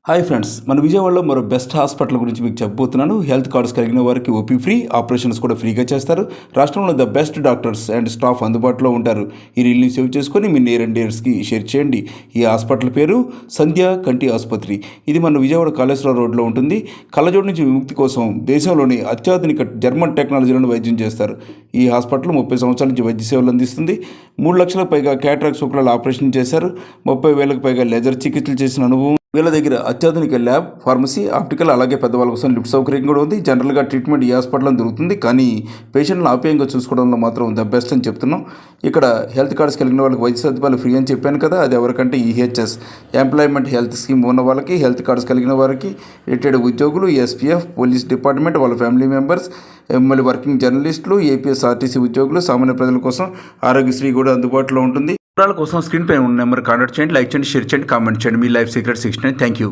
Hi friends, మన విజయవాడలో మరో బెస్ట్ హాస్పిటల్ గురించి మీకు చెప్పబోతున్నాను. హెల్త్ కార్డ్స్ కలిగిన వారికి ఓపీ ఫ్రీ, ఆపరేషన్స్ కూడా ఫ్రీగా చేస్తారు. రాష్ట్రంలో the best doctors and staff అందుబాటులో ఉంటారు. ఈ రీల్ని సేవ్ చేసుకొని మీ నియర్ అండ్ డియర్స్కి షేర్ చేయండి. ఈ హాస్పిటల్ పేరు సంధ్య కంటి ఆసుపత్రి. ఇది మన విజయవాడ కాళేశ్వరం రోడ్లో ఉంటుంది. కళ్ళజోడు నుంచి విముక్తి కోసం దేశంలోని అత్యాధునిక జర్మన్ టెక్నాలజీలను వైద్యం చేస్తారు. ఈ హాస్పిటల్ 30 సంవత్సరాల నుంచి వైద్య సేవలు అందిస్తుంది. 3 లక్షలకు పైగా క్యాటరాక్ట్ శుక్లాల ఆపరేషన్ చేశారు. 30,000కు పైగా లేజర్ చికిత్సలు చేసిన అనుభవం. వీళ్ళ దగ్గర అత్యాధునిక ల్యాబ్, ఫార్మసీ, ఆప్టికల్, అలాగే పెద్దవాళ్ళ కోసం లిఫ్ట్ సౌకర్యం కూడా ఉంది. జనరల్గా ట్రీట్మెంట్ ఈ హాస్పిటల్లో దొరుకుతుంది, కానీ పేషెంట్లను ఆప్యాయంగా చూసుకోవడంలో మాత్రం ద బెస్ట్ అని చెప్తున్నాం. ఇక్కడ హెల్త్ కార్డ్స్ కలిగిన వాళ్ళకి వైద్య సదుపాయాలు ఫ్రీ అని చెప్పాను కదా, అది ఎవరికంటే ఈహెచ్ఎస్ ఎంప్లాయ్మెంట్ హెల్త్ స్కీమ్ ఉన్న వాళ్ళకి, హెల్త్ కార్డ్స్ కలిగిన వారికి, రిటైర్డ్ ఉద్యోగులు, ఎస్పీఎఫ్, పోలీస్ డిపార్ట్మెంట్, వాళ్ళ ఫ్యామిలీ మెంబర్స్, మళ్ళీ వర్కింగ్ జర్నలిస్టులు, ఏపీఎస్ఆర్టీసీ ఉద్యోగులు, సామాన్య ప్రజల కోసం ఆరోగ్యశ్రీ కూడా అందుబాటులో ఉంటుంది. వివరాల కోసం స్క్రీన్ పైన ఉన్న నెంబర్ కాంటాక్ట్ చేయండి. లైక్ చేయండి, షేర్ చేయండి, కామెంట్ చేయండి. మీ లైఫ్ సీక్రెట్ 69. Thank you.